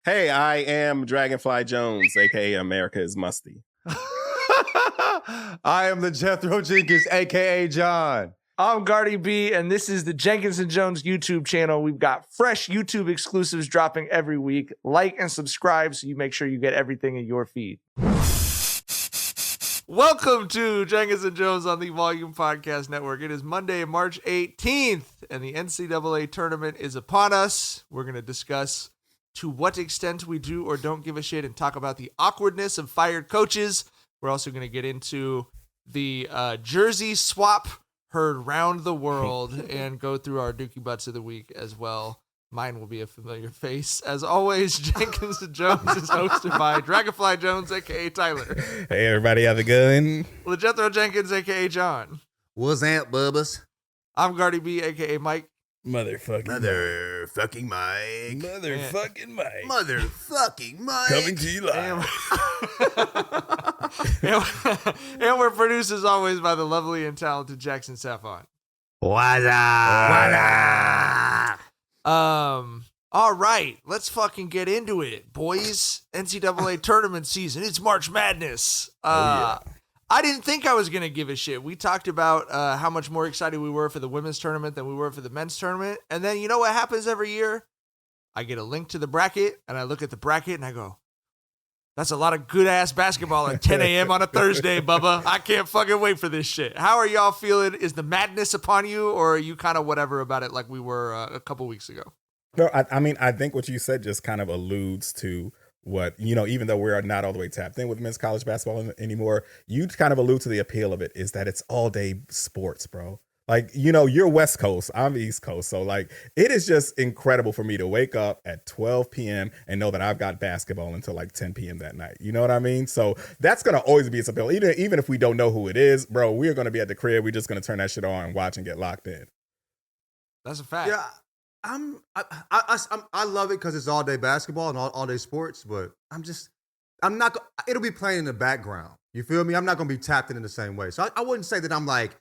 Hey, I am Dragonfly Jones, aka America is Musty. I am the Jethro Jenkins, aka John. I'm Gardy B, and this is the Jenkins and Jonez YouTube channel. We've got fresh YouTube exclusives dropping every week. Like and subscribe so you make sure you get everything in your feed. Welcome to Jenkins and Jonez on the Volume Podcast Network. It is Monday, March 18th, and the NCAA Tournament is upon us. We're going to discuss to what extent we do or don't give a shit and talk about the awkwardness of fired coaches. We're also going to get into the jersey swap heard round the world and go through our Dookie Butts of the week as well. Mine will be a familiar face. As always, Jenkins and Jonez is hosted by Dragonfly Jones, a.k.a. Tyler. Hey, everybody, how's it going? Jethro Jenkins, a.k.a. John. What's that, Bubbas? I'm Gardy B, a.k.a. Mike. Motherfucking Mike. Motherfucking Mike. Coming to you live. And we're produced, as always, by the lovely and talented Jackson Saffon. What's up? All right, let's fucking get into it, boys. NCAA tournament season. It's March Madness. I didn't think I was going to give a shit. We talked about how much more excited we were for the women's tournament than we were for the men's tournament. And then you know what happens every year? I get a link to the bracket, and I look at the bracket, and I go, that's a lot of good-ass basketball at 10 a.m. on a Thursday, Bubba. I can't fucking wait for this shit. How are y'all feeling? Is the madness upon you, or are you kind of whatever about it like we were a couple weeks ago? No, I think what you said just kind of alludes to what, even though we're not all the way tapped in with men's college basketball anymore, you kind of allude to the appeal of it is that it's all day sports, bro. Like, you're West Coast, I'm East Coast. So like, it is just incredible for me to wake up at 12 p.m. and know that I've got basketball until like 10 p.m. that night. You know what I mean? So that's going to always be its appeal. Even if we don't know who it is, bro, we're going to be at the crib. We're just going to turn that shit on and watch and get locked in. That's a fact. Yeah, I love it because it's all day basketball and all day sports, but I'm not. It'll be playing in the background. You feel me? I'm not gonna be tapped in the same way. So I wouldn't say that I'm like,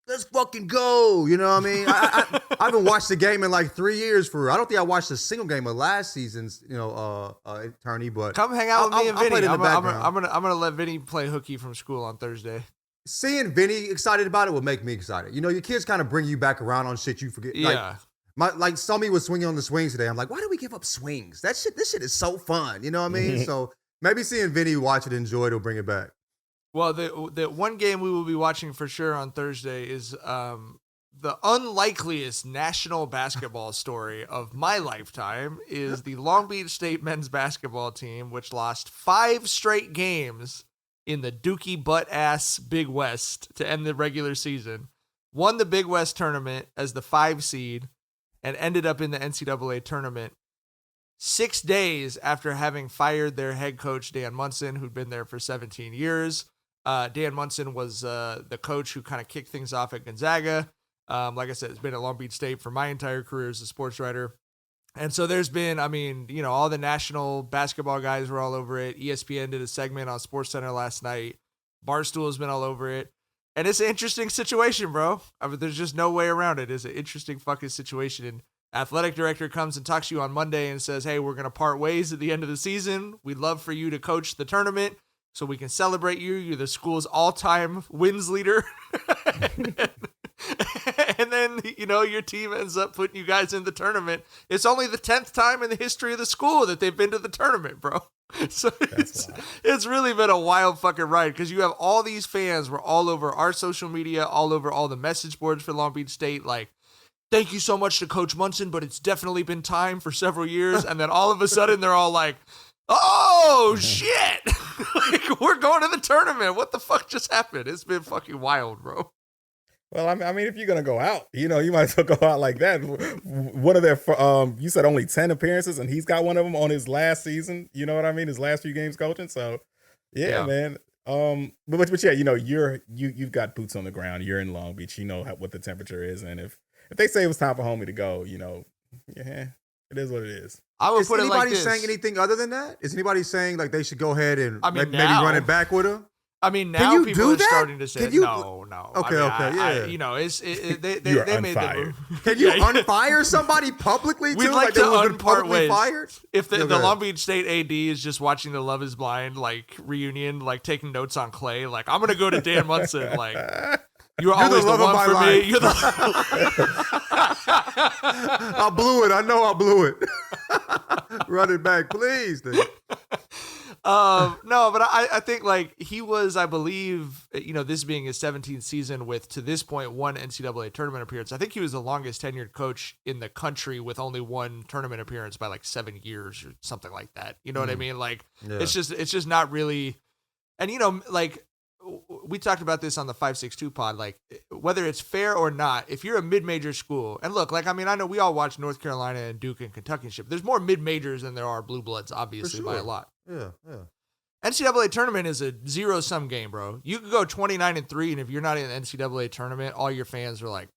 let's fucking go. You know what I mean? I haven't watched the game in like 3 years for real. I don't think I watched a single game of last season's tourney. But come hang out with me and Vinny. I'm gonna let Vinny play hooky from school on Thursday. Seeing Vinny excited about it will make me excited. Your kids kind of bring you back around on shit you forget. Yeah. Like Summy was swinging on the swings today. I'm like, why do we give up swings? This shit is so fun. You know what I mean? So maybe seeing Vinny watch it, enjoy it, will bring it back. Well, the one game we will be watching for sure on Thursday is the unlikeliest national basketball story of my lifetime is the Long Beach State men's basketball team, which lost 5 straight games in the Dookie butt-ass Big West to end the regular season, won the Big West tournament as the 5 seed, and ended up in the NCAA tournament 6 days after having fired their head coach, Dan Munson, who'd been there for 17 years. Dan Munson was the coach who kind of kicked things off at Gonzaga. Like I said, it's been at Long Beach State for my entire career as a sports writer. And so there's been, all the national basketball guys were all over it. ESPN did a segment on SportsCenter last night. Barstool has been all over it. And it's an interesting situation, bro. There's just no way around it. It's an interesting fucking situation. And athletic director comes and talks to you on Monday and says, hey, we're going to part ways at the end of the season. We'd love for you to coach the tournament so we can celebrate you. You're the school's all-time wins leader. And then, your team ends up putting you guys in the tournament. It's only the 10th time in the history of the school that they've been to the tournament, bro. So it's really been a wild fucking ride because you have all these fans were all over our social media, all over all the message boards for Long Beach State, like, thank you so much to Coach Munson, but it's definitely been time for several years. And then all of a sudden they're all like, oh, shit. Like, we're going to the tournament. What the fuck just happened? It's been fucking wild, bro. Well, I mean, if you're going to go out, you might as well go out like that. One of their, you said only 10 appearances, and he's got one of them on his last season. You know what I mean? His last few games coaching. So, yeah. Man. But yeah, you've got boots on the ground. You're in Long Beach. You know what the temperature is. And if they say it was time for homie to go, yeah, it is what it is. I would is put it like anybody this. saying anything other than that? Is anybody saying like they should go ahead and maybe now, run it back with him? I mean, now you people do are that? starting to say Can you- no. Okay, yeah. you know, they You are made the unfired. move. Can you Yeah, unfire somebody publicly too? We'd like they to would've been unpart publicly ways. fired? If the Okay. Long Beach State AD is just watching the Love Is Blind like reunion, like taking notes on Clay, like I'm gonna go to Dan Munson, like you're always the love of one my for life. me. You're the I blew it. I know I blew it. Run it back, please. Dude. no, but I think like he was, I believe, you know, this being his 17th season with, to this point, one NCAA tournament appearance. I think he was the longest tenured coach in the country with only one tournament appearance by like 7 years or something like that. You know what I mean? Like, Yeah. it's just not really, and you know, like we talked about this on the 562 pod, like whether it's fair or not, if you're a mid-major school, and look, like, I mean, I know we all watch North Carolina and Duke and Kentucky and shit, but there's more mid-majors than there are blue bloods, obviously, by a lot. Yeah. NCAA tournament is a zero-sum game, bro. You could go 29-3, and if you're not in the NCAA tournament, all your fans are like,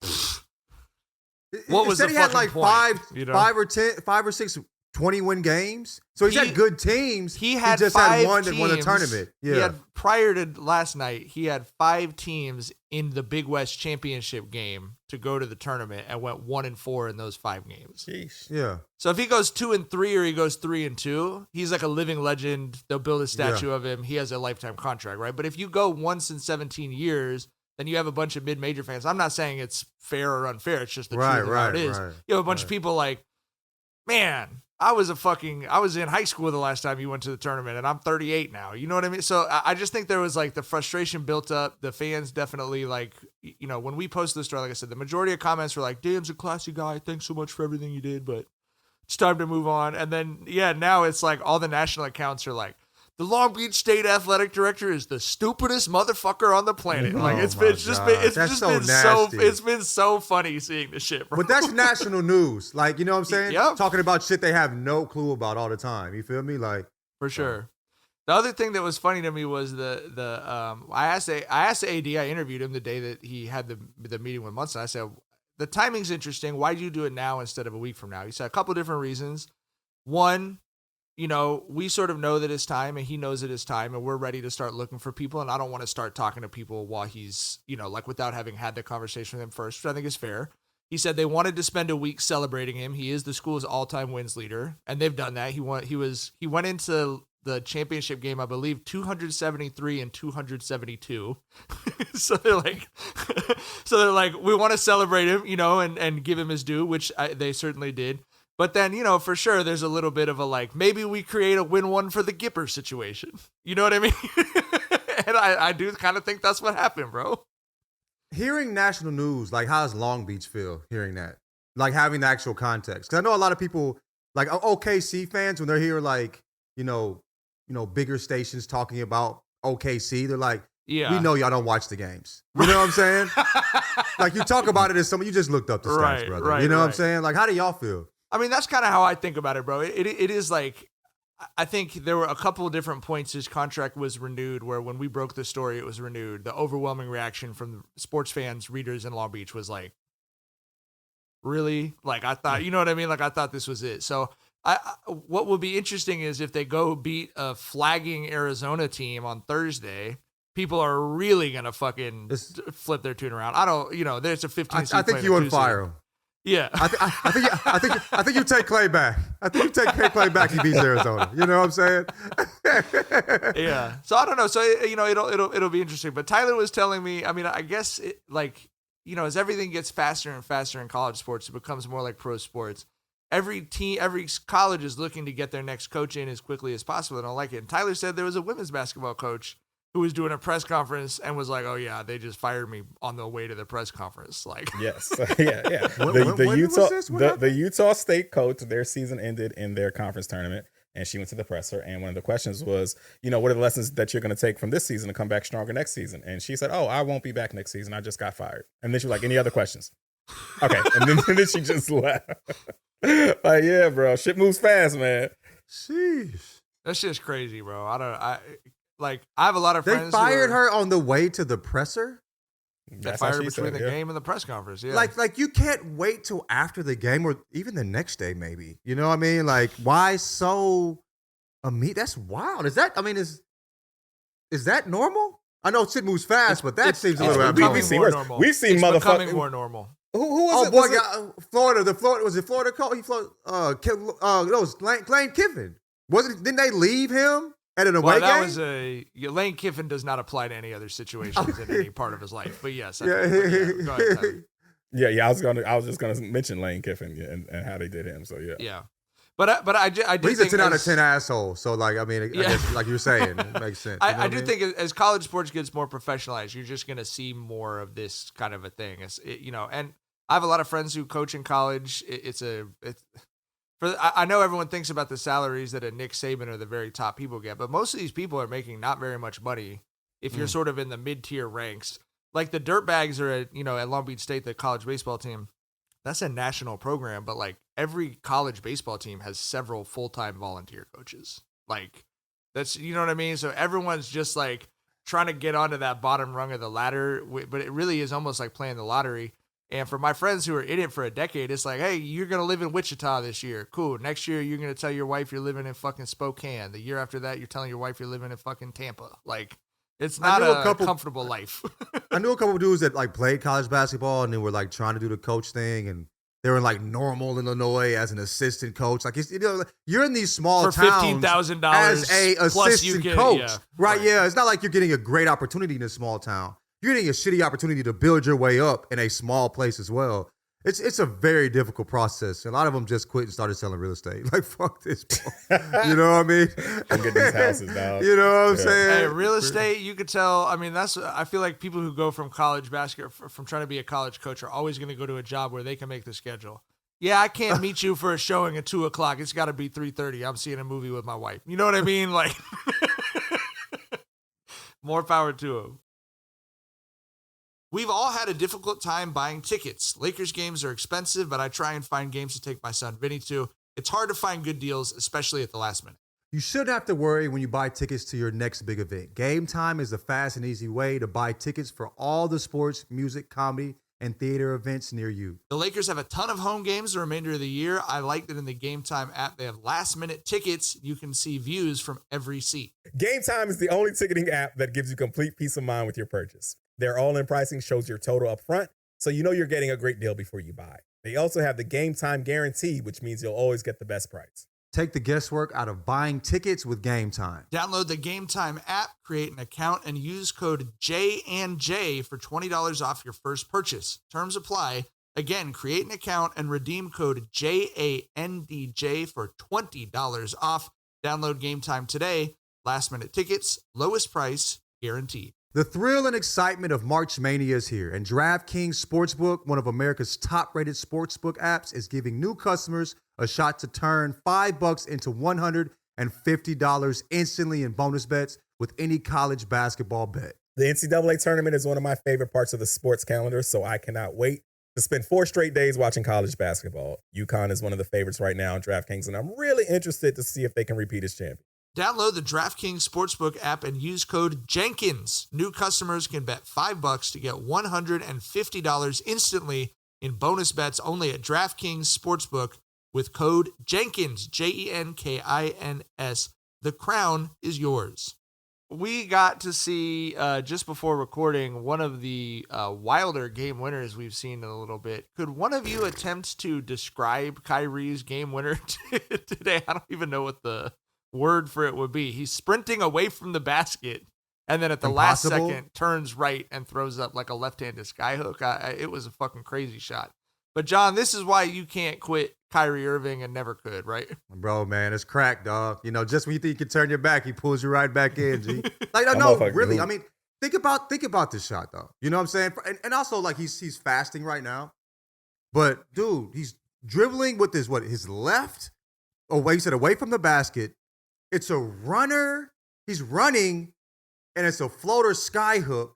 what was the Instead he had fucking like point? You know? five or six 20-win games. So he's had good teams. He had just five had one that teams. won the tournament. Yeah. He had, prior to last night, he had 5 teams in the Big West Championship game to go to the tournament and went 1-4 in those 5 games. Sheesh. Yeah. So if he goes 2-3 or he goes 3-2, he's like a living legend. They'll build a statue of him. He has a lifetime contract, right? But if you go once in 17 years, then you have a bunch of mid-major fans. I'm not saying it's fair or unfair. It's just the truth of how it is. Right. You have a bunch of people like, man, I was in high school the last time you went to the tournament, and I'm 38 now. You know what I mean? So I just think there was like the frustration built up. The fans definitely, like, you know, when we posted the story, like I said, the majority of comments were like, Dan's a classy guy. Thanks so much for everything you did, but it's time to move on. And then, yeah, now it's like all the national accounts are like, the Long Beach State athletic director is the stupidest motherfucker on the planet. Like Oh it's my just God. been That's so nasty. it's been so funny seeing this shit, bro. But that's national news. Like, you know what I'm saying? Yep. Talking about shit they have no clue about all the time. You feel me? Like, For sure. The other thing that was funny to me was I asked the AD, I interviewed him the day that he had the meeting with Munson. I said, the timing's interesting. Why do you do it now instead of a week from now? He said a couple different reasons. One, you know, we sort of know that it's time, and he knows that it's time, and we're ready to start looking for people. And I don't want to start talking to people while he's, you know, like without having had the conversation with him first, which I think is fair. He said they wanted to spend a week celebrating him. He is the school's all-time wins leader, and they've done that. He went into the championship game, I believe, 273 and 272. so they're like, we want to celebrate him, you know, and give him his due, which they certainly did. But then, you know, for sure, there's a little bit of a like, maybe we create a win one for the Gipper situation. You know what I mean? And I do kind of think that's what happened, bro. hearing national news, like, how does Long Beach feel hearing that? Like, having the actual context. Because I know a lot of people, like, OKC fans, when they're here, like, you know, bigger stations talking about OKC, they're like, Yeah. we know y'all don't watch the games. You know what I'm saying? Like, you talk about it as someone, you just looked up the stats, Right, brother. right, You know what I'm right. saying? Like, how do y'all feel? I mean, that's kind of how I think about it, bro. It is like, I think there were a couple of different points his contract was renewed, where when we broke the story, it was renewed. The overwhelming reaction from sports fans, readers in Long Beach was like, really? Like, I thought, you know what I mean? Like, I thought this was it. So what will be interesting is if they go beat a flagging Arizona team on Thursday, people are really going to fucking flip their tune around. I don't, there's a 15 seed I think you unfire him. Yeah. I think you take Clay back. I think you take Clay back. He beats Arizona. You know what I'm saying? Yeah. So I don't know. So it'll be interesting. But Tyler was telling me. I mean, I guess as everything gets faster and faster in college sports, it becomes more like pro sports. Every team, every college is looking to get their next coach in as quickly as possible. They don't like it. And Tyler said there was a women's basketball coach who was doing a press conference and was like, "Oh yeah, they just fired me on the way to the press conference." Like, yes, yeah. When was this? What The Utah State coach, their season ended in their conference tournament, and she went to the presser. And one of the questions was, what are the lessons that you're going to take from this season to come back stronger next season? And she said, "Oh, I won't be back next season. I just got fired." And then she was like, "Any other questions?" Okay, and then she just left. Like, yeah, bro, shit moves fast, man. Sheesh. that's just crazy, bro. I have a lot of They friends. fired her on the way to the presser? They fired her between the game and the press conference. Yeah. Like you can't wait till after the game or even the next day, maybe. You know what I mean? Like, why so that's wild. Is that normal? I know shit moves fast, but that seems a it's little becoming abnormal. more normal. We've seen it's motherfuckers. becoming more normal. Who was Oh it? boy, Was it- Florida. Was it Florida? No, it was Lane Kiffin. Didn't they leave him at an away game? Lane Kiffin does not apply to any other situations in any part of his life. But yes, Yeah. go ahead, Tyler. Yeah. I was just gonna mention Lane Kiffin and how they did him. So yeah. Yeah. But I do But he's think a 10 out of 10 asshole. So like, I mean, I guess, like you were saying, it makes sense. I do think as college sports gets more professionalized, you're just going to see more of this kind of a thing. And I have a lot of friends who coach in college. I know everyone thinks about the salaries that a Nick Saban or the very top people get, but most of these people are making not very much money if you're sort of in the mid-tier ranks. Like the Dirtbags are at Long Beach State, the college baseball team. That's a national program, but like every college baseball team has several full-time volunteer coaches. Like that's, you know what I mean? So everyone's just like trying to get onto that bottom rung of the ladder, but it really is almost like playing the lottery. And for my friends who are in it for a decade, it's like, hey, you're going to live in Wichita this year. Cool. Next year, you're going to tell your wife you're living in fucking Spokane. The year after that, you're telling your wife you're living in fucking Tampa. Like, it's not a comfortable life. I knew a couple of dudes that like played college basketball and they were like trying to do the coach thing, and they were in like Normal, Illinois as an assistant coach. Like, you're in these small for towns $15,000 as a assistant coach, yeah, right? Yeah, it's not like you're getting a great opportunity in a small town. You're getting a shitty opportunity to build your way up in a small place as well. It's a very difficult process. A lot of them just quit and started selling real estate. Like, fuck this, bro. You know what I mean? I'm getting these houses, dog. You know what I'm saying? Hey, real estate, you could tell. I mean, I feel like people who go from college basketball, from trying to be a college coach, are always going to go to a job where they can make the schedule. Yeah, I can't meet you for a showing at 2:00. It's got to be 3:30. I'm seeing a movie with my wife. You know what I mean? Like, more power to them. We've all had a difficult time buying tickets. Lakers games are expensive, but I try and find games to take my son Vinny to. It's hard to find good deals, especially at the last minute. You shouldn't have to worry when you buy tickets to your next big event. Gametime is a fast and easy way to buy tickets for all the sports, music, comedy, and theater events near you. The Lakers have a ton of home games the remainder of the year. I like that in the Gametime app, they have last-minute tickets. You can see views from every seat. Gametime is the only ticketing app that gives you complete peace of mind with your purchase. Their all-in pricing shows your total up front, so you know you're getting a great deal before you buy. They also have the Gametime guarantee, which means you'll always get the best price. Take the guesswork out of buying tickets with Gametime. Download the Gametime app, create an account, and use code J&J for $20 off your first purchase. Terms apply. Again, create an account and redeem code JANDJ for $20 off. Download Gametime today. Last-minute tickets, lowest price, guaranteed. The thrill and excitement of March Mania is here, and DraftKings Sportsbook, one of America's top-rated sportsbook apps, is giving new customers a shot to turn $5 into $150 instantly in bonus bets with any college basketball bet. The NCAA Tournament is one of my favorite parts of the sports calendar, so I cannot wait to spend 4 straight days watching college basketball. UConn is one of the favorites right now on DraftKings, and I'm really interested to see if they can repeat as champion. Download the DraftKings Sportsbook app and use code Jenkins. New customers can bet $5 to get $150 instantly in bonus bets only at DraftKings Sportsbook with code Jenkins, Jenkins. The crown is yours. We got to see, just before recording, one of the wilder game winners we've seen in a little bit. Could one of you attempt to describe Kyrie's game winner today? I don't even know what the word for it would be. He's sprinting away from the basket, and then at the last second turns right and throws up like a left-handed skyhook. It was a fucking crazy shot. But John, this is why you can't quit Kyrie Irving and never could, right? Bro, man, it's crack, dog. You know, just when you think you can turn your back, he pulls you right back in, G. Like, no, really. I mean, think about this shot, though. You know what I'm saying? And also, like, he's fasting right now. But, dude, he's dribbling with his left away from the basket. It's a runner. He's running, and it's a floater sky hook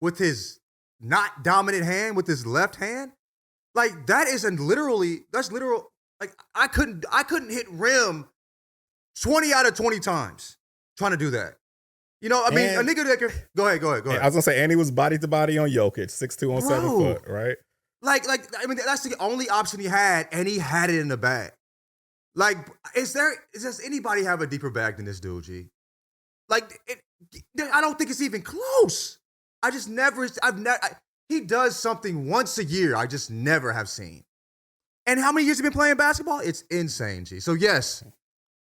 with his not dominant hand, with his left hand. Like, that's literal. Like, I couldn't hit rim 20 out of 20 times trying to do that. You know, I mean, a nigga that can go ahead. I was gonna say, and he was body to body on Jokic, 6'2" on 7 foot, right? Like, I mean, that's the only option he had, and he had it in the bag. Like, does anybody have a deeper bag than this dude, G? Like, I don't think it's even close. He does something once a year I just never have seen. And how many years he been playing basketball? It's insane, G. So, yes,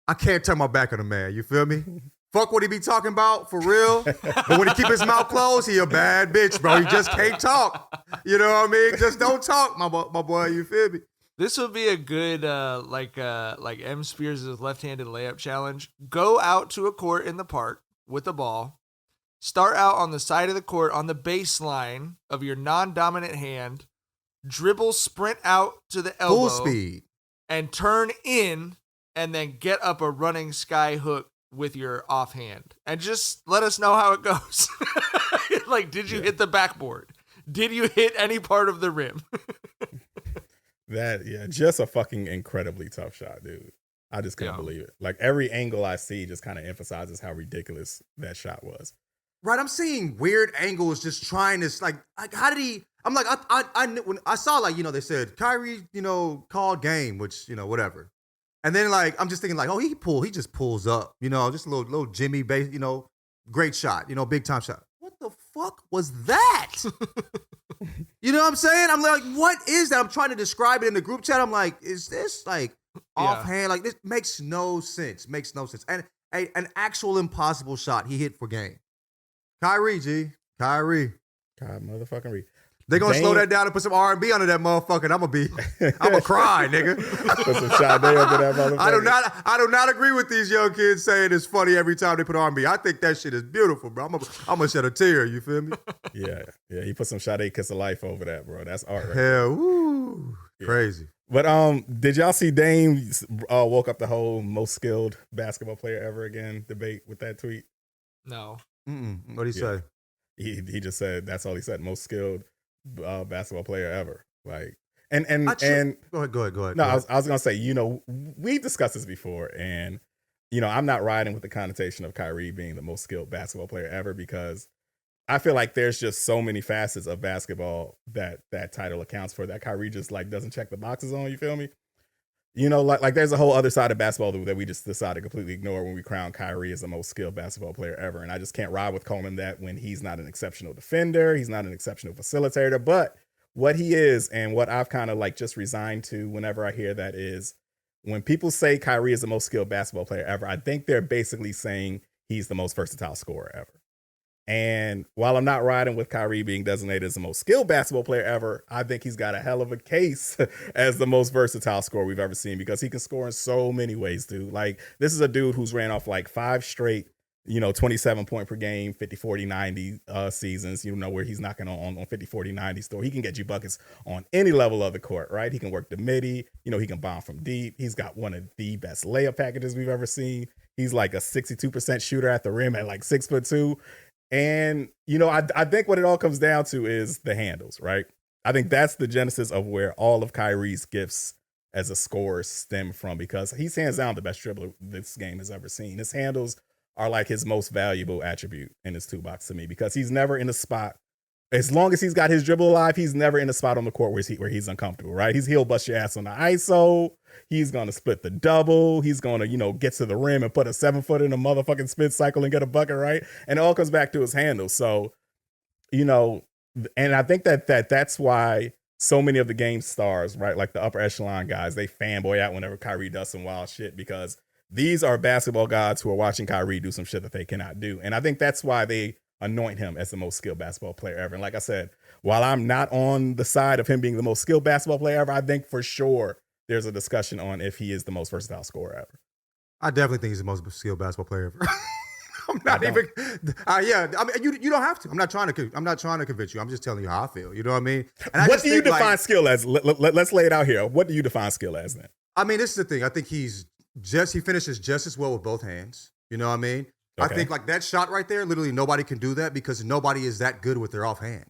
I can't turn my back on the man. You feel me? Fuck what he be talking about, for real. But when he keep his mouth closed, he a bad bitch, bro. He just can't talk. You know what I mean? Just don't talk, my boy. You feel me? This would be a good, like M. Spears' left-handed layup challenge. Go out to a court in the park with the ball. Start out on the side of the court on the baseline of your non-dominant hand. Dribble, sprint out to the elbow. Full speed. And turn in, and then get up a running sky hook with your offhand. And just let us know how it goes. Like, did you hit the backboard? Did you hit any part of the rim? Just a fucking incredibly tough shot, dude. I just couldn't believe it. Like, every angle I see just kind of emphasizes how ridiculous that shot was. Right, I'm seeing weird angles just trying to, like how did he, I'm like, when I saw, like, they said, Kyrie, called game, which, whatever. And then, like, I'm just thinking, like, oh, he just pulls up, just a little Jimmy base, great shot, big time shot. What the fuck was that? You know what I'm saying? I'm like, what is that? I'm trying to describe it in the group chat. I'm like, is this, like, offhand? Like, this makes no sense. And an actual impossible shot he hit for game. Kyrie, G. Kyrie. God, motherfucking Reed. They're going to slow that down and put some R&B under that motherfucker, and I'm going to cry, nigga. Put some Sade under that motherfucker. I do not agree with these young kids saying it's funny every time they put R&B. I think that shit is beautiful, bro. I'm going to shed a tear, you feel me? Yeah. You put some Sade Kiss of Life over that, bro. That's art right Hell, woo. Yeah. Crazy. But did y'all see Dame woke up the whole most skilled basketball player ever again debate with that tweet? No. What did he say? He just said, that's all he said, most skilled basketball player ever. Like, and go ahead. No, I was gonna say, we've discussed this before, and I'm not riding with the connotation of Kyrie being the most skilled basketball player ever, because I feel like there's just so many facets of basketball that title accounts for, that Kyrie just, like, doesn't check the boxes on. You feel me? Like there's a whole other side of basketball that we just decided to completely ignore when we crown Kyrie as the most skilled basketball player ever. And I just can't ride with calling him that when he's not an exceptional defender. He's not an exceptional facilitator. But what he is, and what I've kind of, like, just resigned to whenever I hear that, is when people say Kyrie is the most skilled basketball player ever, I think they're basically saying he's the most versatile scorer ever. And while I'm not riding with Kyrie being designated as the most skilled basketball player ever, I think he's got a hell of a case as the most versatile scorer we've ever seen, because he can score in so many ways, dude. Like, this is a dude who's ran off like 5 straight, 27 point per game, 50, 40, 90 seasons, where he's knocking on 50, 40, 90 store. He can get you buckets on any level of the court, right? He can work the midi, he can bomb from deep. He's got one of the best layup packages we've ever seen. He's like a 62% shooter at the rim at like 6'2". And, I think what it all comes down to is the handles, right? I think that's the genesis of where all of Kyrie's gifts as a scorer stem from, because he's hands down the best dribbler this game has ever seen. His handles are like his most valuable attribute in his toolbox to me, because he's never in a spot, as long as he's got his dribble alive, he's never in a spot on the court where he's uncomfortable, right? He'll bust your ass on the ISO. He's going to split the double. He's going to, get to the rim and put a 7-foot in a motherfucking spin cycle and get a bucket, right? And it all comes back to his handles. So, and I think that's why so many of the game stars, right, like the upper echelon guys, they fanboy out whenever Kyrie does some wild shit, because these are basketball gods who are watching Kyrie do some shit that they cannot do. And I think that's why they anoint him as the most skilled basketball player ever. And like I said, while I'm not on the side of him being the most skilled basketball player ever, I think for sure there's a discussion on if he is the most versatile scorer ever. I definitely think he's the most skilled basketball player ever. I'm not even. Yeah, I mean, you don't have to. I'm not trying to convince you. I'm just telling you how I feel. You know what I mean? And what do you define skill as? Let's lay it out here. What do you define skill as then? I mean, this is the thing. I think he finishes just as well with both hands. You know what I mean? Okay. I think like that shot right there, literally nobody can do that, because nobody is that good with their offhand.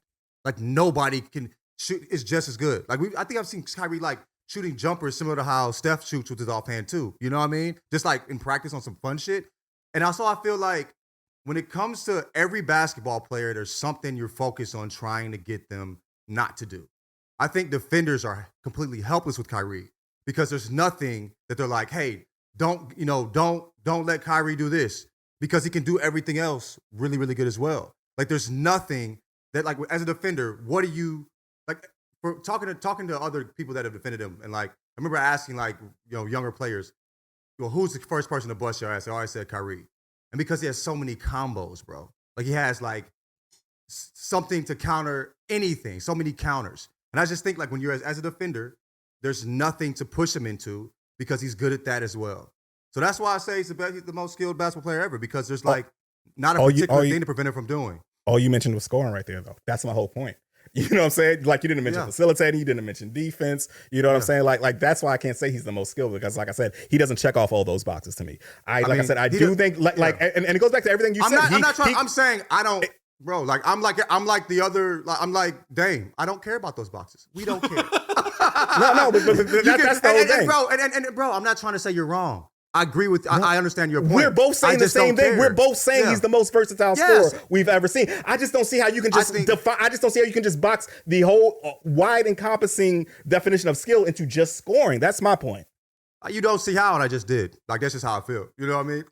Like, nobody can shoot is just as good. Like, I think I've seen Kyrie like shooting jumpers similar to how Steph shoots with his offhand too. You know what I mean? Just like in practice on some fun shit. And also, I feel like when it comes to every basketball player, there's something you're focused on trying to get them not to do. I think defenders are completely helpless with Kyrie, because there's nothing that they're like, hey, don't let Kyrie do this. because he can do everything else really, really good as well. Like there's nothing that like as a defender, what do you like for talking to other people that have defended him and like I remember asking like younger players, well, who's the first person to bust your ass? I always said Kyrie. And because he has so many combos, bro. Like he has like something to counter anything, so many counters. And I just think like when you're as a defender, there's nothing to push him into because he's good at that as well. So that's why I say he's the most skilled basketball player ever because there's like not a particular thing to prevent him from doing. All you mentioned was scoring right there, though. That's my whole point. You know what I'm saying? Like you didn't mention facilitating, you didn't mention defense. You know what I'm saying? Like that's why I can't say he's the most skilled because, like I said, he doesn't check off all those boxes to me. I said, I do think and it goes back to everything you said. I'm not trying. I'm saying I don't, bro. Like I'm like the other. Like, I'm like Dame. I don't care about those boxes. We don't care. no, but that's the whole thing, and bro. I'm not trying to say you're wrong. I agree with. I understand your point. We're both saying the same thing. We're both saying he's the most versatile scorer we've ever seen. I just don't see how you can just define. I just don't see how you can just box the whole wide encompassing definition of skill into just scoring. That's my point. You don't see how, and I just did. Like that's just how I feel. You know what I mean?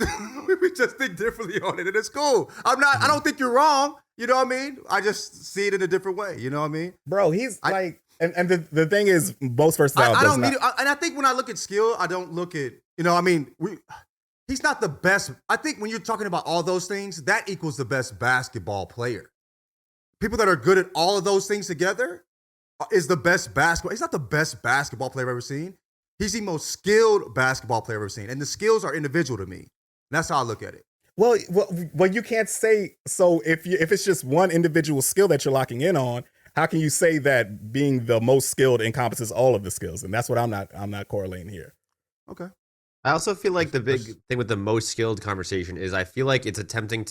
We just think differently on it, and it's cool. I'm not. I don't think you're wrong. You know what I mean? I just see it in a different way. You know what I mean? Bro, he's like, and the thing is, most versatile. I don't need it. And I think when I look at skill, I don't look at. You know, I mean, he's not the best. I think when you're talking about all those things, that equals the best basketball player. People that are good at all of those things together is the best basketball. He's not the best basketball player I've ever seen. He's the most skilled basketball player I've ever seen. And the skills are individual to me. And that's how I look at it. Well, you can't say, so if it's just one individual skill that you're locking in on, how can you say that being the most skilled encompasses all of the skills? And that's what I'm not correlating here. Okay. I also feel like the big thing with the most skilled conversation is I feel like it's attempting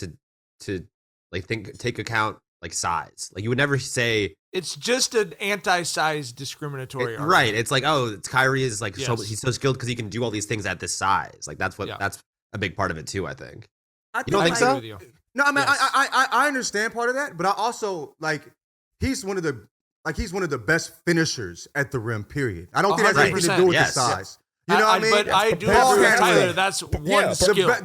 to like take account like size. Like you would never say it's just an anti-size discriminatory argument. Right. It's like, oh, Kyrie is like he's so skilled because he can do all these things at this size. Like that's a big part of it too, I think. You don't think so? No, I mean I understand part of that, but I also like he's one of the best finishers at the rim, period. I don't think that's anything to do with the size. You know what I mean? But I do agree with Tyler. That's one skill.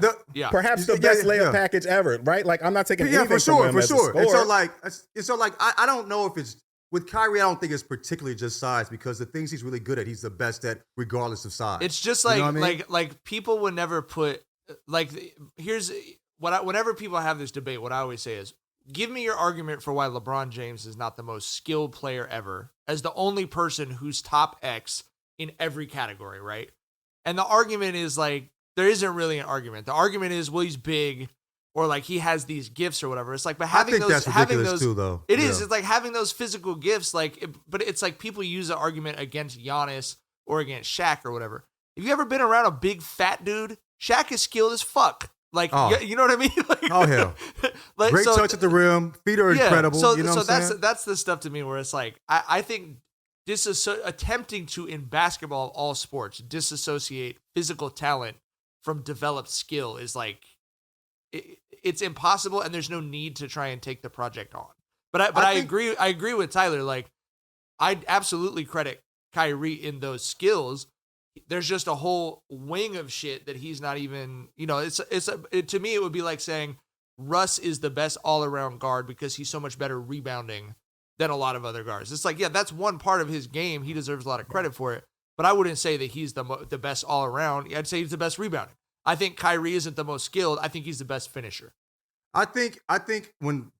Perhaps the best layup package ever, right? Like I'm not taking anything for sure, from him for sure. As a scorer. And so like I don't know if it's with Kyrie. I don't think it's particularly just size because the things he's really good at, he's the best at, regardless of size. It's just like like people would never put like here's what whenever people have this debate, what I always say is, give me your argument for why LeBron James is not the most skilled player ever, as the only person who's top X in every category, right? And the argument is like, there isn't really an argument. The argument is, well, he's big, or like he has these gifts or whatever. It's like, but having those, too, though. It is. It's like having those physical gifts, but it's like people use the argument against Giannis or against Shaq or whatever. Have you ever been around a big fat dude? Shaq is skilled as fuck. Like, you know what I mean? Like, oh hell! Like, great touch at the rim. Feet are incredible. So, you know that's the stuff to me where it's like I think attempting to, in basketball, all sports, disassociate physical talent from developed skill is like it's impossible, and there's no need to try and take the project on. But I agree. I agree with Tyler. Like, I absolutely credit Kyrie in those skills. There's just a whole wing of shit that he's not even. You know, to me it would be like saying Russ is the best all-around guard because he's so much better rebounding than a lot of other guards. It's like, yeah, that's one part of his game. He deserves a lot of credit for it. But I wouldn't say that he's the best all-around. I'd say he's the best rebounding. I think Kyrie isn't the most skilled. I think he's the best finisher. I think when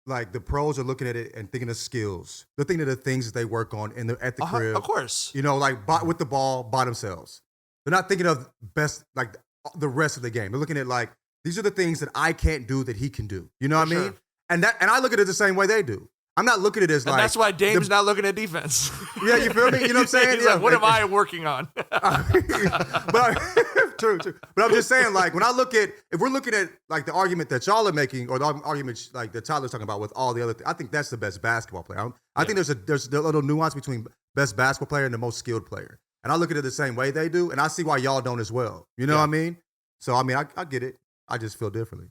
like the pros are looking at it and thinking of skills, they're thinking of the things that they work on at the crib. Of course. You know, like with the ball by themselves. They're not thinking of best, like the rest of the game. They're looking at like, these are the things that I can't do that he can do. You know what I mean? Sure. And I look at it the same way they do. I'm not looking at it as and like. that's why Dame's not looking at defense. Yeah, you feel me? You know what I'm saying? He's like, what am I working on? But true. But I'm just saying, like, if we're looking at like the argument that y'all are making, or the argument like that Tyler's talking about with all the other things, I think that's the best basketball player. I think there's a little nuance between best basketball player and the most skilled player. And I look at it the same way they do, and I see why y'all don't as well. You know what I mean? So I mean, I get it. I just feel differently.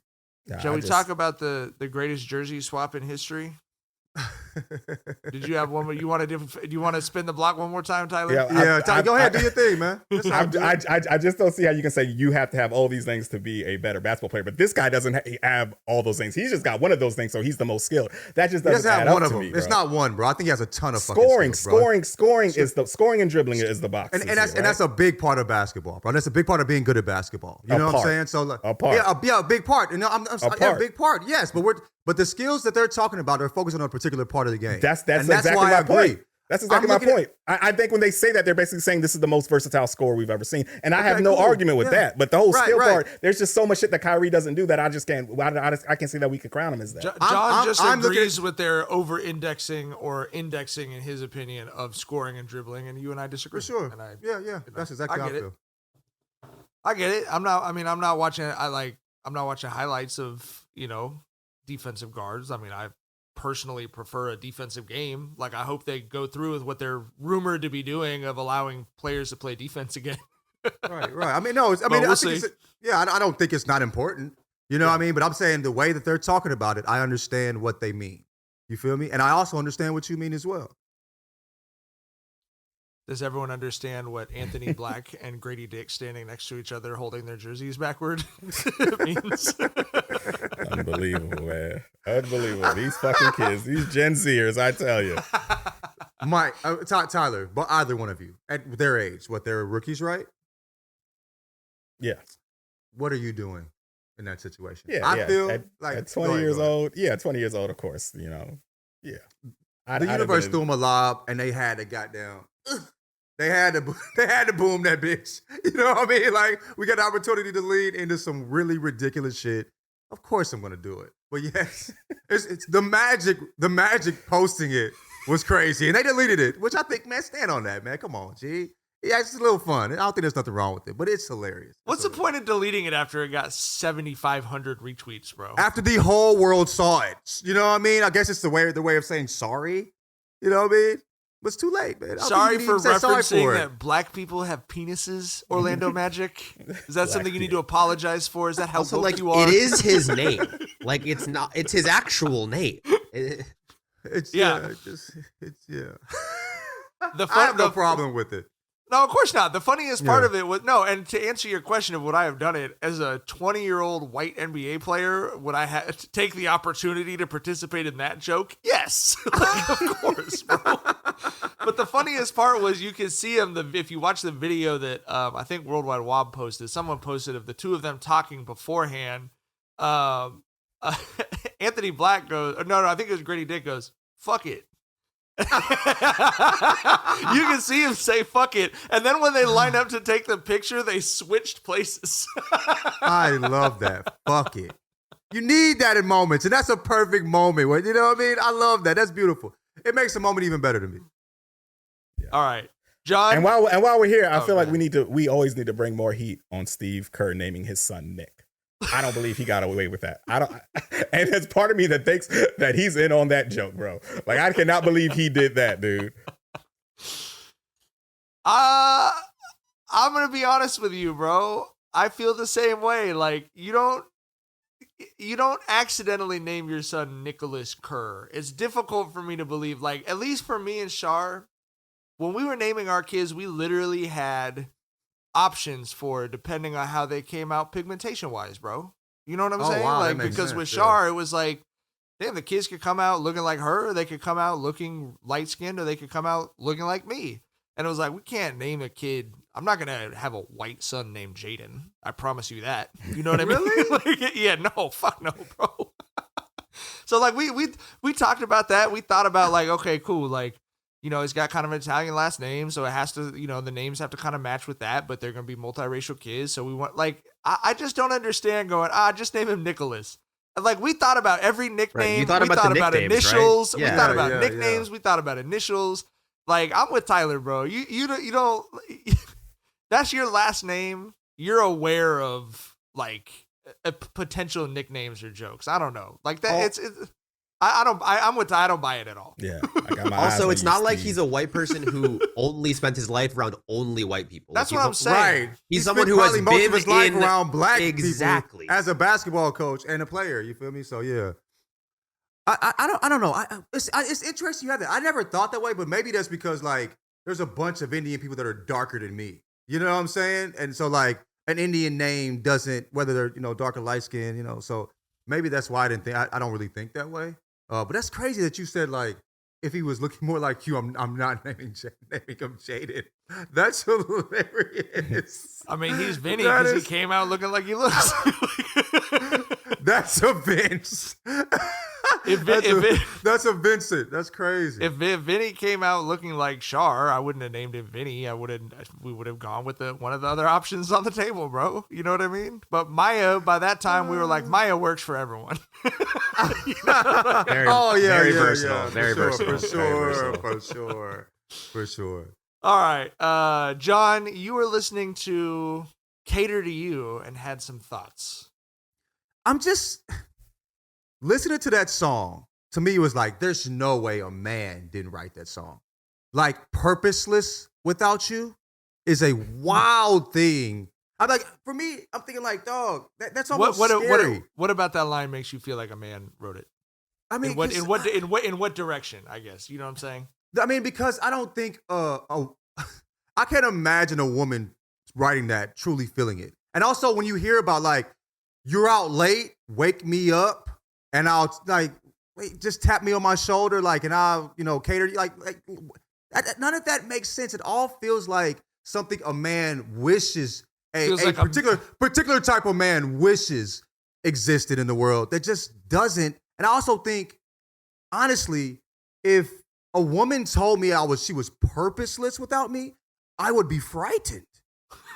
Shall we talk about the greatest jersey swap in history? Did you have one more? Do you want to spin the block one more time, Tyler? Yeah, go ahead, do your thing, man. I just don't see how you can say you have to have all these things to be a better basketball player. But this guy doesn't have all those things. He's just got one of those things, so he's the most skilled. That just doesn't add up to me, bro. It's not one, bro. I think he has a ton of scoring. fucking skills, Scoring and dribbling is the box. And that's a big part of basketball, bro. That's a big part of being good at basketball. You know what I'm saying? So like, a part. Yeah, a big part. You know, a big part. Yes, but the skills that they're talking about are focusing on a particular part of the game. That's exactly my point. That's exactly my point. I think when they say that, they're basically saying this is the most versatile scorer we've ever seen. And I have no argument with that. But the whole skill part, there's just so much shit that Kyrie doesn't do that I just can't. I can't see that we could crown him as that. John agrees with their over-indexing or indexing, in his opinion, of scoring and dribbling, and you and I disagree. For sure. And That's exactly how I feel. I get it. I'm not watching. I'm not watching highlights of defensive guards. I mean, I personally prefer a defensive game. Like, I hope they go through with what they're rumored to be doing of allowing players to play defense again. Right. I mean, no. I don't think it's not important. You know what I mean? But I'm saying the way that they're talking about it, I understand what they mean. You feel me? And I also understand what you mean as well. Does everyone understand what Anthony Black and Grady Dick standing next to each other holding their jerseys backward means? Unbelievable, man. Unbelievable. These fucking kids, these Gen Zers, I tell you. Mike, Tyler, but either one of you, at their age, they're rookies, right? Yeah. What are you doing in that situation? Yeah, I feel at 20 years old. Yeah, 20 years old, of course. Yeah. The universe threw them a lob, and they had to goddamn. They had to boom that bitch. You know what I mean? Like, we got the opportunity to lead into some really ridiculous shit. Of course I'm gonna do it. But yes, it's the magic posting it was crazy. And they deleted it, which I think, man, stand on that, man. Come on, G. Yeah, it's a little fun. I don't think there's nothing wrong with it, but it's hilarious. What's the point of deleting it after it got 7,500 retweets, bro? After the whole world saw it. You know what I mean? I guess it's the way of saying sorry. You know what I mean? But it's too late, man. Sorry for referencing that black people have penises, Orlando Magic. Is that something you need to apologize for? Is that how also, woke you are? It is his name. Like, it's not. It's his actual name. I have no problem with it. No, of course not. The funniest part of it was and to answer your question of would I have done it as a 20-year-old white NBA player, would I take the opportunity to participate in that joke? Yes, of course, bro. But the funniest part was you could see him. If you watch the video that I think Worldwide Wob posted, someone posted of the two of them talking beforehand. Anthony Black goes, I think it was Grady Dick goes, "Fuck it." You can see him say "fuck it," and then when they line up to take the picture, they switched places. I love that. Fuck it. You need that in moments, and that's a perfect moment. You know what I mean? I love that. That's beautiful. It makes the moment even better to me. Yeah. All right, John. And while we're here, I feel like we always need to bring more heat on Steve Kerr naming his son Nick. I don't believe he got away with that. And there's part of me that thinks that he's in on that joke, bro. Like, I cannot believe he did that, dude. I'm gonna be honest with you, bro. I feel the same way. Like, you don't accidentally name your son Nicholas Kerr. It's difficult for me to believe. Like, at least for me and Shar, when we were naming our kids, we literally had options for depending on how they came out pigmentation wise, bro. You know what I'm saying? Wow, like, because with Shar, it was like, damn, the kids could come out looking like her, or they could come out looking light skinned, or they could come out looking like me. And it was like, we can't name a kid. I'm not gonna have a white son named Jaden. I promise you that. You know what I mean? Really? Like, yeah, no, fuck no, bro. So like we talked about that. We thought about like, okay, cool, like, he's got kind of an Italian last name, so it has to, the names have to kind of match with that, but they're going to be multiracial kids. So we want, like, I just don't understand going, just name him Nicholas. And like, we thought about every nickname. Right. We thought about initials. Right? Yeah. We thought about nicknames. Yeah. We thought about initials. Like, I'm with Tyler, bro. You don't, that's your last name. You're aware of, like, potential nicknames or jokes. I don't know. Like, that, I'm with. I don't buy it at all. Yeah. Also, it's not like he's a white person who only spent his life around only white people. That's what I'm saying. Right. He's someone who has been most of his life around black people as a basketball coach and a player. You feel me? So yeah. I don't know. It's interesting you have that. I never thought that way, but maybe that's because like there's a bunch of Indian people that are darker than me. You know what I'm saying? And so like an Indian name doesn't, whether they're dark or light skin, so maybe that's why I didn't think. I don't really think that way. But that's crazy that you said like if he was looking more like you, I'm not naming him Jaden. That's hilarious. I mean, he's Vinny because he came out looking like he looks. That's a Vince. That's a Vincent. That's crazy. If Vinny came out looking like Shar, I wouldn't have named him Vinny. We would have gone with one of the other options on the table, bro. You know what I mean? But Maya, by that time, we were like, Maya works for everyone. Very versatile. Very versatile. For sure. All right. John, you were listening to Cater to You and had some thoughts. I'm just listening to that song. To me, it was like, there's no way a man didn't write that song. Like, Purposeless Without You is a wild thing. I'm like, for me, I'm thinking like, dog, that's almost scary. What about that line makes you feel like a man wrote it? I mean, in what direction? I guess you know what I'm saying. I mean, because I don't think I can't imagine a woman writing that truly feeling it. And also, when you hear about like, you're out late, wake me up, and I'll like, wait, just tap me on my shoulder, like, and I'll, cater. Like none of that makes sense. It all feels like something a man wishes, particular type of man wishes existed in the world that just doesn't. And I also think, honestly, if a woman told me she was purposeless without me, I would be frightened.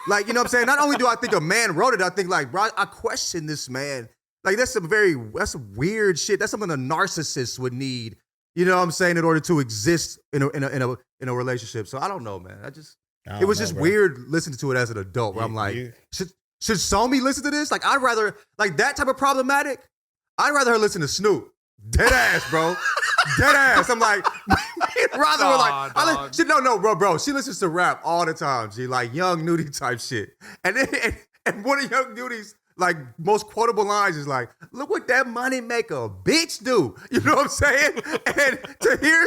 Like, you know what I'm saying? Not only do I think a man wrote it, I think like, bro, I question this man. Like, that's some weird shit. That's something a narcissist would need, you know what I'm saying, in order to exist in a relationship. So I don't know, man. It was just weird listening to it as an adult where I'm like, should Somi listen to this? Like, I'd rather, like that type of problematic, I'd rather her listen to Snoop. Dead ass, bro. Dead ass. I'm like, rather bro. She listens to rap all the time. She like Young Nudie type shit. And one of Young Nudie's like most quotable lines is like, look what that money make a bitch do. You know what I'm saying? And to hear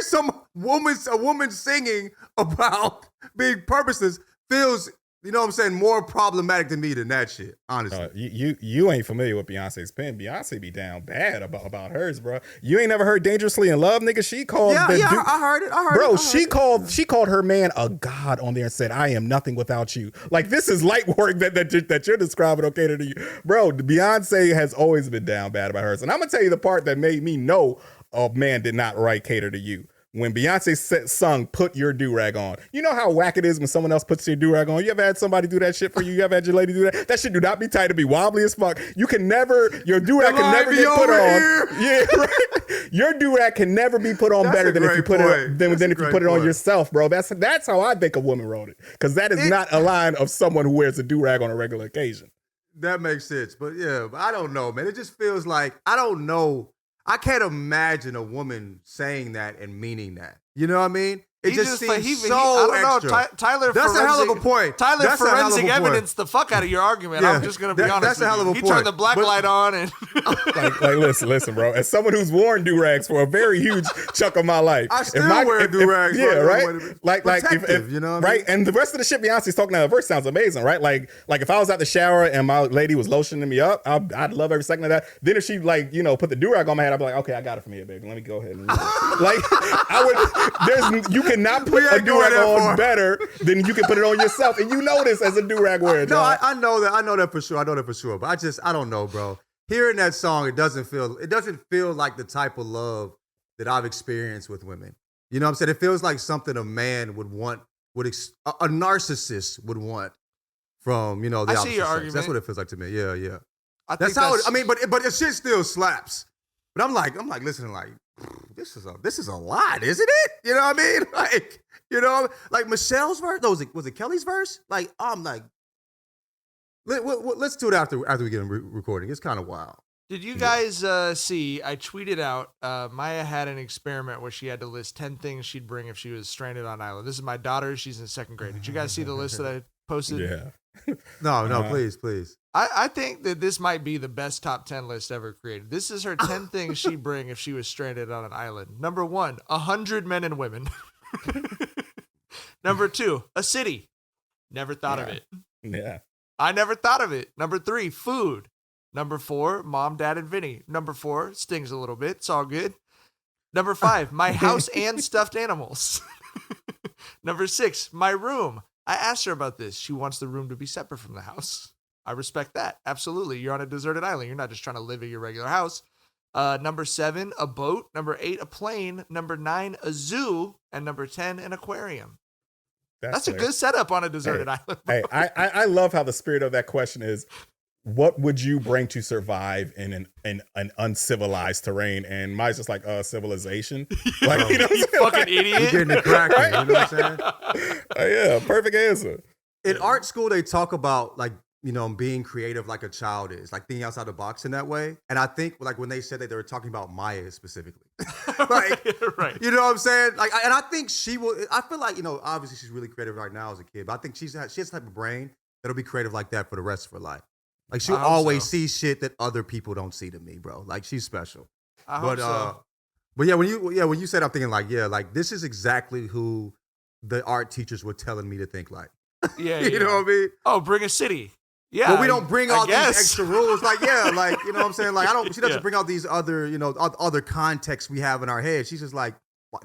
a woman singing about being purposeless feels, you know what I'm saying, more problematic to me than that shit, honestly. You ain't familiar with Beyonce's pen. Beyonce be down bad about hers, bro. You ain't never heard Dangerously in Love, nigga? She called I heard it. Bro, she called her man a god on there and said, I am nothing without you. Like, this is light work that you're describing, okay, to you. Bro, Beyonce has always been down bad about hers. And I'm going to tell you the part that made me know a man did not write Cater to You. When Beyonce sung Put Your Do-Rag On. You know how whack it is when someone else puts your do-rag on? You ever had somebody do that shit for you? You ever had your lady do that? That shit do not be tight. To be wobbly as fuck. Your do-rag can never get put on. Yeah, right? Your do-rag can never be put on better than if you put it on yourself, bro. That's how I think a woman wrote it. Because that is not a line of someone who wears a do-rag on a regular occasion. That makes sense. But yeah, I don't know, man. It just feels like, I don't know. I can't imagine a woman saying that and meaning that. You know what I mean? It just seems extra. Tyler, that's a hell of a point. Tyler, forensic evidence the fuck out of your argument. Yeah, I'm just going to be honest. That's a hell of a point. He turned the black light on and listen, bro. As someone who's worn do-rags for a very huge chunk of my life, I still wear do-rags. Yeah, right. Like, if you know, what right. I mean? And the rest of the shit Beyonce's talking about, verse sounds amazing, right? Like if I was at the shower and my lady was lotioning me up, I'd love every second of that. Then if she put the do-rag on my head, I'd be like, okay, I got it from here, baby. Let me go ahead and you cannot put a do-rag on better than you can put it on yourself, and you know this as a do-rag wearer. No, I know that for sure. But I don't know, bro. Hearing that song, it doesn't feel like the type of love that I've experienced with women. You know what I'm saying? It feels like something a man would want, a narcissist would want from, the opposite see your sex. argument. That's what it feels like to me. Yeah. But the shit still slaps. But I'm like listening like, this is a lot, isn't it? You know what I mean? Like Michelle's verse. No, was it Kelly's verse? Like, I'm like, let's do it after we get recording. It's kind of wild. Did you guys see? I tweeted out. Maya had an experiment where she had to list 10 things she'd bring if she was stranded on an island. This is my daughter. She's in 2nd grade. Did you guys see the list that I posted? Yeah. No, please. I think that this might be the best top 10 list ever created. This is her 10 things she'd bring if she was stranded on an island. Number 1, 100 men and women. Number 2, a city. Never thought of it. Yeah. I never thought of it. Number 3, food. Number 4, mom, dad, and Vinny. Number 4, stings a little bit. It's all good. Number 5, my house and stuffed animals. Number 6, my room. I asked her about this. She wants the room to be separate from the house. I respect that. Absolutely. You're on a deserted island. You're not just trying to live in your regular house. Number 7, a boat. Number 8, a plane. Number 9, a zoo. And number 10, an aquarium. That's a good setup on a deserted island. Hey, I love how the spirit of that question is, what would you bring to survive in an uncivilized terrain? And mine's just like civilization. Like, you know, you fucking idiot. You're getting it cracking. You know what I'm saying? Yeah, perfect answer. In art school, they talk about like, you know, being creative like a child is, like thinking outside the box in that way. And I think like when they said that, they were talking about Maya specifically. Like, right. You know what I'm saying? Like, and I think she will. I feel like, you know, obviously she's really creative right now as a kid, but I think she has the type of brain that'll be creative like that for the rest of her life. Like she'll always see shit that other people don't see to me, bro. Like she's special. I hope so. But yeah, when you said, I'm thinking like, yeah, like this is exactly who the art teachers were telling me to think like. Yeah, you know what I mean? Oh, bring a city. Yeah. But we don't bring all these extra rules. Like, yeah, like, you know what I'm saying? Like, she doesn't bring out these other, you know, other contexts we have in our head. She's just like,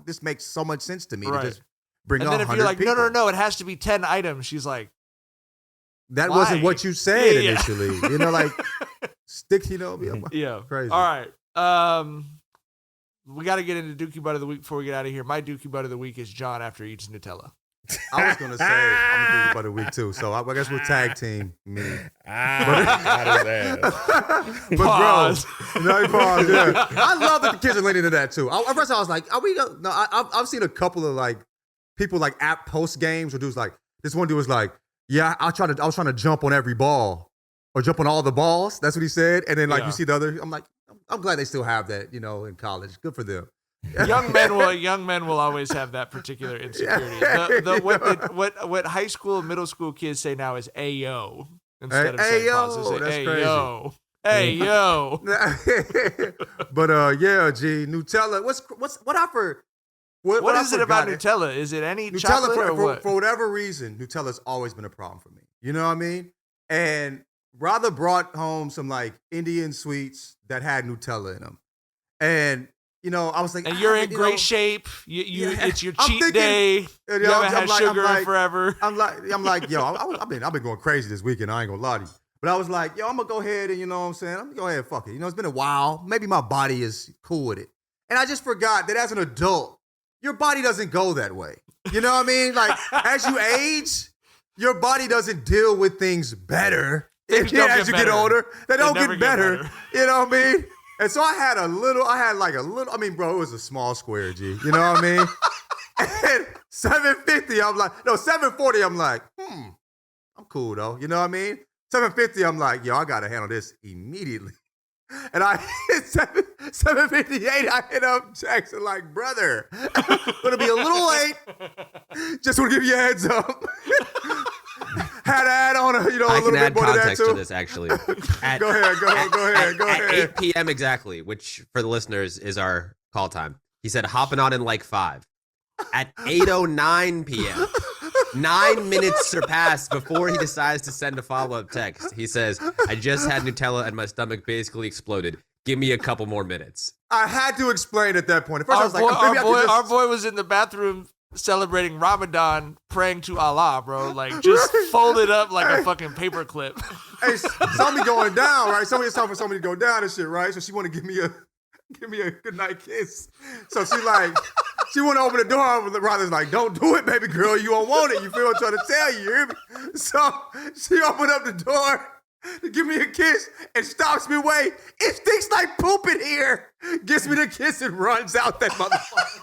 this makes so much sense to me to just bring out 100 people. And then if you're like, no, it has to be 10 items. She's like, that wasn't what you said initially. You know, like, stick, you know. Yeah. Crazy. All right. We got to get into Dookie Butt of the Week before we get out of here. My Dookie Butt of the Week is John after he eats Nutella. I was going to say, I'm going to do it by the week too. So I guess we'll tag team me. But pause. No, pause, yeah. I love that the kids are leaning into that too. At first I was like, are we going to? No, I've seen a couple of like people like at post games where dudes like, this one dude was like, yeah, I was trying to jump on every ball or jump on all the balls. That's what he said. And then like you see the other, I'm like, I'm glad they still have that, you know, in college. Good for them. Young men will always have that particular insecurity. What high school, middle school kids say now is "ayo" instead of saying pause. They say "ayo, ayo." But yeah, G, Nutella. What is it about Nutella? Is it any Nutella chocolate or what? For whatever reason, Nutella's always been a problem for me. You know what I mean? And brother brought home some like Indian sweets that had Nutella in them, and you know, I was like, and you're in great shape. It's your cheat day. You haven't had sugar in forever. I'm like, yo, I've been going crazy this weekend. I ain't gonna lie to you. But I was like, yo, I'm gonna go ahead and, you know what I'm saying? I'm gonna go ahead and fuck it. You know, it's been a while. Maybe my body is cool with it. And I just forgot that as an adult, your body doesn't go that way. You know what I mean? Like, as you age, your body doesn't deal with things better. As you get older, they don't get better. You know what I mean? And so I had a little, I mean, bro, it was a small square, G. You know what I mean? And 750, I'm like, no, 740, I'm like, I'm cool though. You know what I mean? 750, I'm like, yo, I got to handle this immediately. And I hit 758, I hit up Jackson like, brother, gonna be a little late. Just want to give you a heads up. Had to add on a little bit more to that too. I can add context to this actually. Go ahead. At 8 p.m. exactly, which for the listeners is our call time. He said hopping on in like 5. At 8:09 p.m., 9 minutes surpassed before he decides to send a follow-up text. He says, I just had Nutella and my stomach basically exploded. Give me a couple more minutes. I had to explain at that point. At first, I was like, our boy was in the bathroom celebrating Ramadan, praying to Allah, bro. Like, just folded up like a fucking paper clip. Hey, somebody going down, right? Somebody's talking for somebody to go down and shit, right? So she want to give me a good night kiss. So she want to open the door. The brother's like, don't do it, baby girl. You don't want it. You feel what I'm trying to tell you. You hear me? So she opened up the door to give me a kiss and stops me way. It stinks like poop in here. Gives me the kiss and runs out that motherfucker.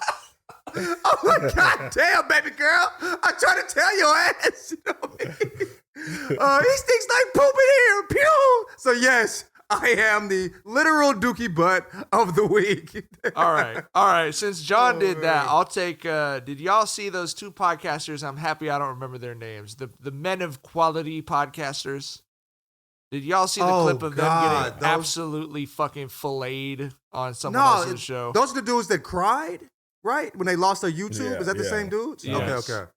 I'm like, God damn, baby girl. I try to tell your ass. You know what I mean? He stinks like poop in here. Pew. So yes, I am the literal Dookie Butt of the week. All right. Since John did that, I'll take. Did y'all see those 2 podcasters? I'm happy I don't remember their names. The Men of Quality podcasters. Did y'all see the Oh, clip of them God, getting those- absolutely fucking filleted on someone else's show? those are the dudes that cried, right? When they lost their YouTube? Yeah, Is that the yeah. same dudes? Yes. Okay.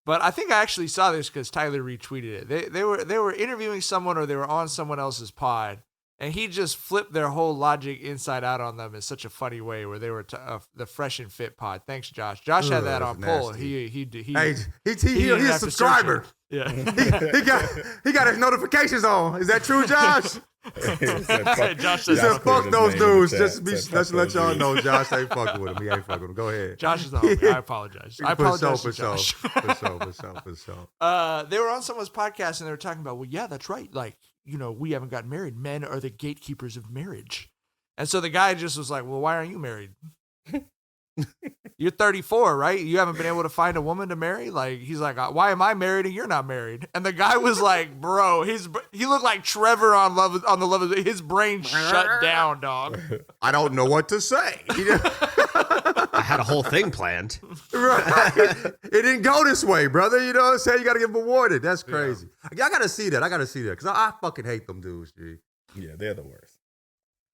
But I think I actually saw this because Tyler retweeted it. They were interviewing someone or they were on someone else's pod, and he just flipped their whole logic inside out on them in such a funny way. Where they were the Fresh and Fit pod. Thanks, Josh. Josh had that Ugh, on that's poll. nasty. He Hey, didn't he's a have to search subscriber. it. Yeah. he got his notifications on. Is that true, Josh? Josh He said, said, fuck "Fuck those dudes." Just Let's let y'all know, Josh ain't fucking with him. He ain't fucking with him. Go ahead. Josh is the homie. I apologize. I apologize For to Josh. sure. They were on someone's podcast and they were talking about, well, yeah, that's right. Like, we haven't gotten married. Men are the gatekeepers of marriage. And so the guy just was like, well, why aren't you married? You're 34, right? You haven't been able to find a woman to marry? Like, he's like, why am I married and you're not married? And the guy was like, bro, he looked like Trevor on the Love of his brain shut down, dog. I don't know what to say. I had a whole thing planned. Right. It didn't go this way, brother. You know what I'm saying? You got to give them awarded. That's crazy. I got to see that. Because I fucking hate them dudes, G. Yeah, they're the worst.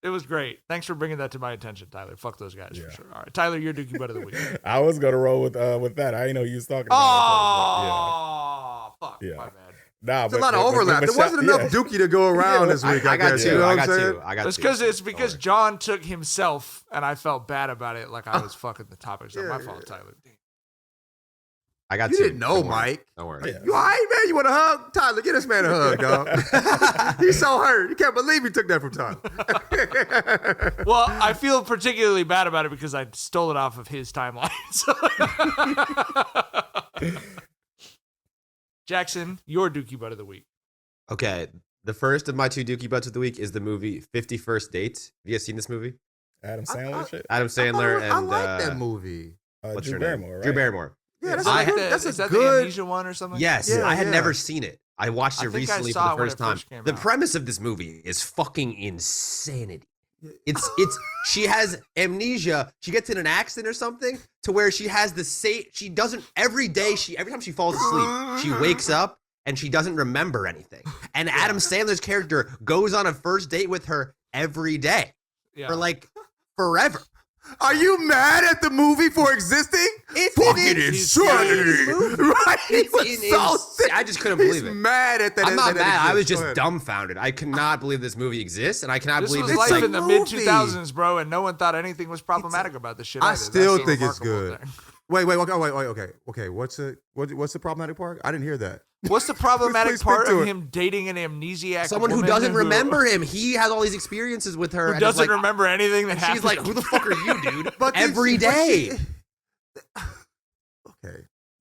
It was great. Thanks for bringing that to my attention, Tyler. Fuck those guys for sure. All right, Tyler, you're Dookie Butt of the Week. I was gonna roll with that. I didn't know you was talking about it. Fuck. Yeah. My bad. Nah, There's a lot of overlap. There wasn't enough Dookie to go around this week, I guess. two. You know I what I'm got saying? two. I got It's two. because Don't worry. John took himself, and I felt bad about it, like I was fucking the topic. So my Yeah, fault, yeah. Tyler. I got You two. didn't know, Don't worry. Mike. Don't worry. Yeah. You all right, man? You want a hug? Tyler, get this man a hug, dog. He's so hurt. You can't believe he took that from Tyler. Well, I feel particularly bad about it because I stole it off of his timeline. So- Jackson, your Dookie Butt of the Week. Okay. The first of my two Dookie Butts of the week is the movie 50 First Dates. Have you guys seen this movie? Adam Sandler shit. Adam Sandler I and like that movie. what's Drew her name? Barrymore, right? Drew Barrymore. Yeah, Is that's, that, a, the, that's is a that the good. Amnesia one or something? Yes, Yeah, I had yeah. never seen it. I watched I it think I recently saw for it the when first it time. first came The out. premise of this movie is fucking insanity. It's she has amnesia. She gets in an accident or something to where she has the same. She doesn't every time she falls asleep, she wakes up and she doesn't remember anything. And Adam Sandler's character goes on a first date with her every day Yeah. for like forever. Are you mad at the movie for existing? It's fucking an insanity. Right? He It's was so sick. I just couldn't believe He's it. mad at that. I'm not that mad. I was exists. just Go ahead. dumbfounded. I cannot believe this movie exists, and I cannot This believe was it's life like in the movie. mid 2000s, bro, and no one thought anything was problematic about this shit. I either. still That's the think it's remarkable good. thing. Wait. Okay. What's the problematic part? I didn't hear that. What's the problematic Please speak part to of it. him dating an amnesiac someone who woman doesn't remember him. He has all these experiences with her. who and it's doesn't like, remember anything that happened? She's like, "Who the fuck are you, dude?" But then Every she- but day. Okay.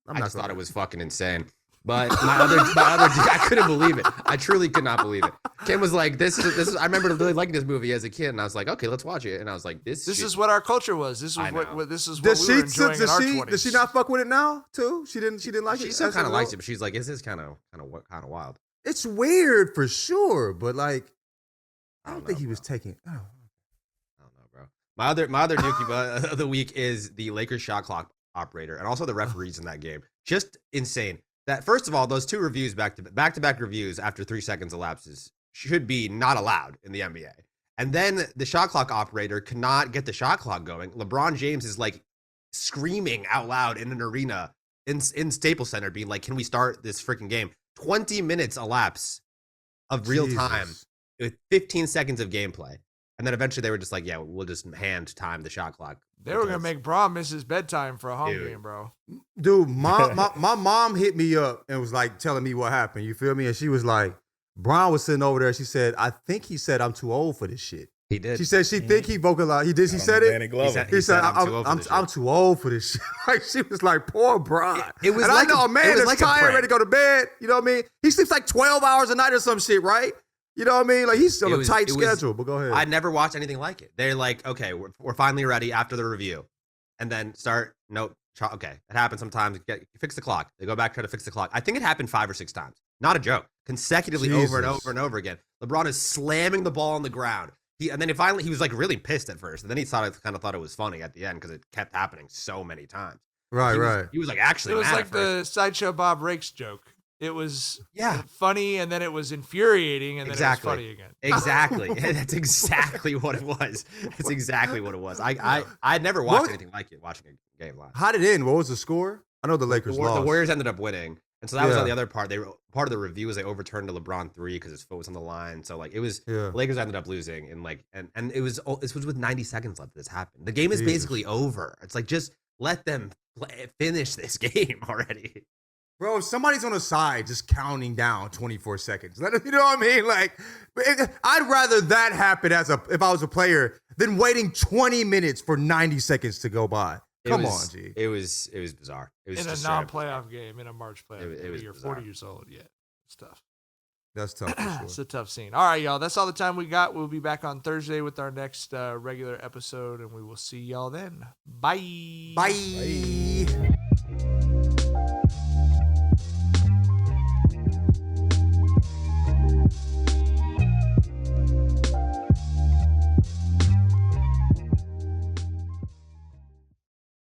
I just thought it was fucking insane. But my other, I couldn't believe it. I truly could not believe it. Kim was like, "This is." I remember really liking this movie as a kid, and I was like, "Okay, let's watch it." And I was like, "This This is what our culture was. This I was know. what this is what we were enjoying in our 20s. Does she not fuck with it now too? She didn't like it. She still as a kind of likes result? it, but she's like, "This is kind of wild." It's weird for sure, but like, I don't know, think he was bro. taking. Oh. I don't know, bro. My other Dookie Butt of the week is the Lakers shot clock operator and also the referees in that game. Just insane. That first of all, those two reviews back to back reviews after 3 seconds elapses should be not allowed in the NBA. And then the shot clock operator cannot get the shot clock going. LeBron James is like screaming out loud in an arena in Staples Center, being like, "Can we start this freaking game?" 20 minutes elapse of real time Jesus. with 15 seconds of gameplay. And then eventually they were just like, "Yeah, we'll just hand time the shot clock." They were gonna because- make Braun miss his bedtime for a home Dude. game, bro. Dude, my mom hit me up and was like telling me what happened. You feel me? And she was like, Brown was sitting over there. She said, "I think he said I'm too old for this shit." He did. She said she think he vocalized. He did. She said it. Danny Glover. He said, "I'm too old for this I'm shit." too old for this shit." Like, she was like, poor Brian. It was and like I know a- a man it was that's like a tired, prank. ready to go to bed. You know what I mean? He sleeps like 12 hours a night or some shit, right? You know what I mean? Like, he's on It a was- tight it was- schedule, but go ahead. I'd never watched anything like it. They're like, "Okay, we're finally ready after the review." And then start, nope, okay, it happens sometimes. Fix the clock. They go back, try to fix the clock. I think it happened 5 or 6 times. Not a joke. Consecutively over and Jesus. over and over again. LeBron is slamming the ball on the ground. And then he was like really pissed at first. And then he kind of thought it was funny at the end because it kept happening so many times. right, He was- right. He was like actually It was mad like at first. the Sideshow Bob Rakes joke. It was Yeah. funny, and then it was infuriating, and then Exactly. it was funny again. Exactly. That's exactly what it was. It's exactly what it was. I'd never watched anything like it watching a game live. How did it end? What was the score? I know the Lakers lost. The Warriors ended up winning. And so that was Yeah. on the other part. Part of the review was they overturned the LeBron 3 because his foot was on the line. So like it was Yeah. the Lakers ended up losing and it was this was with 90 seconds left. This happened. The game is Jesus. basically over. It's like just let them finish this game already. Bro, if somebody's on the side just counting down 24 seconds. You know what I mean? Like, I'd rather that happen if I was a player than waiting 20 minutes for 90 seconds to go by. Come on, G. It was bizarre. It was In a just straight up non-playoff game, in a March playoff It game, was you're bizarre. 40 years old. Yeah, it's tough. That's tough for It's sure. a tough scene. All right, y'all. That's all the time we got. We'll be back on Thursday with our next regular episode, and we will see y'all then. Bye. Bye.